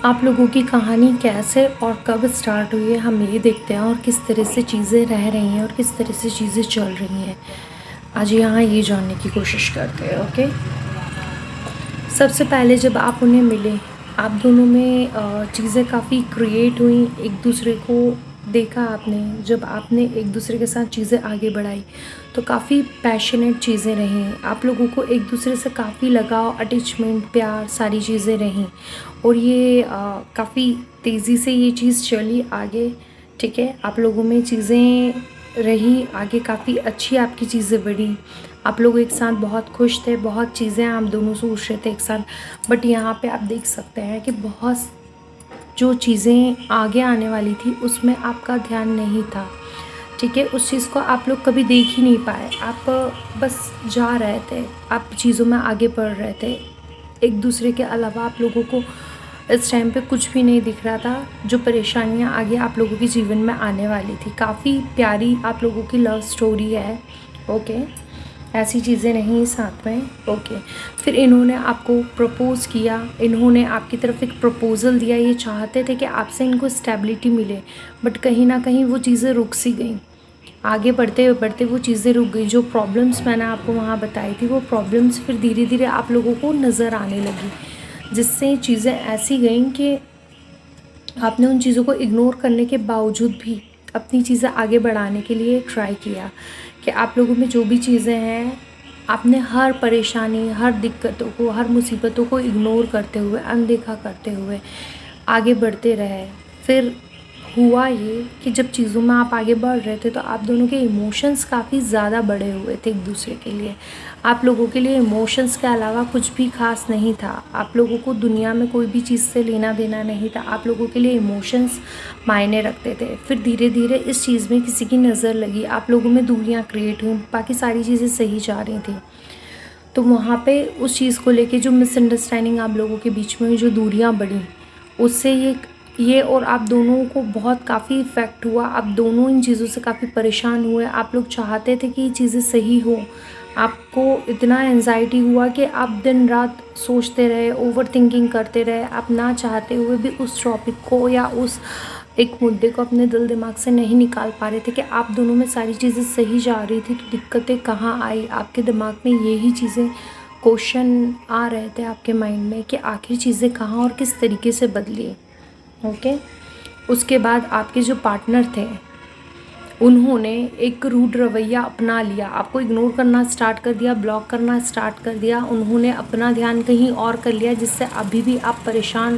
आप लोगों की कहानी कैसे और कब स्टार्ट हुई है हम ये देखते हैं, और किस तरह से चीज़ें रह रही हैं और किस तरह से चीज़ें चल रही हैं। आज यहाँ ये जानने की कोशिश करते हैं। ओके, सबसे पहले जब आप उन्हें मिले, आप दोनों में चीज़ें काफ़ी क्रिएट हुई, एक दूसरे को देखा आपने। जब आपने एक दूसरे के साथ चीज़ें आगे बढ़ाई तो काफ़ी पैशनेट चीज़ें रहीं, आप लोगों को एक दूसरे से काफ़ी लगाव, अटैचमेंट, प्यार, सारी चीज़ें रहीं। और ये काफ़ी तेज़ी से ये चीज़ चली आगे। ठीक है, आप लोगों में चीज़ें रही आगे, काफ़ी अच्छी आपकी चीज़ें बढ़ी। आप लोग एक साथ बहुत खुश थे, बहुत चीज़ें आप दोनों सोच रहे थे एक साथ। बट यहाँ पे आप देख सकते हैं कि बहुत जो चीज़ें आगे आने वाली थी उसमें आपका ध्यान नहीं था। ठीक है, उस चीज़ को आप लोग कभी देख ही नहीं पाए। आप बस जा रहे थे, आप चीज़ों में आगे बढ़ रहे थे। एक दूसरे के अलावा आप लोगों को इस टाइम पे कुछ भी नहीं दिख रहा था। जो परेशानियाँ आगे आप लोगों के जीवन में आने वाली थी, काफ़ी प्यारी आप लोगों की लव स्टोरी है। ओके, ऐसी चीज़ें नहीं साथ में। ओके, फिर इन्होंने आपको प्रपोज़ किया, इन्होंने आपकी तरफ एक प्रपोज़ल दिया। ये चाहते थे कि आपसे इनको स्टेबिलिटी मिले, बट कहीं ना कहीं वो चीज़ें रुक सी गई। आगे बढ़ते बढ़ते वो चीज़ें रुक गई। जो प्रॉब्लम्स मैंने आपको वहाँ बताई थी, वो प्रॉब्लम्स फिर धीरे धीरे आप लोगों को नज़र आने लगी, जिससे चीज़ें ऐसी गईं कि आपने उन चीज़ों को इग्नोर करने के बावजूद भी अपनी चीज़ें आगे बढ़ाने के लिए ट्राई किया। कि आप लोगों में जो भी चीज़ें हैं, आपने हर परेशानी, हर दिक्कतों को, हर मुसीबतों को इग्नोर करते हुए, अनदेखा करते हुए आगे बढ़ते रहे। फिर हुआ ये कि जब चीज़ों में आप आगे बढ़ रहे थे तो आप दोनों के इमोशंस काफ़ी ज़्यादा बढ़े हुए थे एक दूसरे के लिए। आप लोगों के लिए इमोशंस के अलावा कुछ भी खास नहीं था। आप लोगों को दुनिया में कोई भी चीज़ से लेना देना नहीं था। आप लोगों के लिए इमोशंस मायने रखते थे। फिर धीरे धीरे इस चीज़ में किसी की नज़र लगी, आप लोगों में दूरियाँ क्रिएट हुई, बाकी सारी चीज़ें सही जा रही थी। तो वहाँ पे उस चीज़ को लेके जो मिसअंडरस्टैंडिंग आप लोगों के बीच में जो दूरियाँ बढ़ी, उससे ये और आप दोनों को बहुत काफ़ी इफ़ेक्ट हुआ। आप दोनों इन चीज़ों से काफ़ी परेशान हुए। आप लोग चाहते थे कि ये चीज़ें सही हो। आपको इतना एंजाइटी हुआ कि आप दिन रात सोचते रहे, ओवर थिंकिंग करते रहे। आप ना चाहते हुए भी उस टॉपिक को या उस एक मुद्दे को अपने दिल दिमाग से नहीं निकाल पा रहे थे कि आप दोनों में सारी चीज़ें सही जा रही थी। तो दिक्कतें कहाँ आई? आपके दिमाग में यही चीज़ें, क्वेश्चन आ रहे थे आपके माइंड में कि आखिर चीज़ें कहाँ और किस तरीके से बदली। ओके, उसके बाद आपके जो पार्टनर थे उन्होंने एक रूड रवैया अपना लिया, आपको इग्नोर करना स्टार्ट कर दिया, ब्लॉक करना स्टार्ट कर दिया। उन्होंने अपना ध्यान कहीं और कर लिया, जिससे अभी भी आप परेशान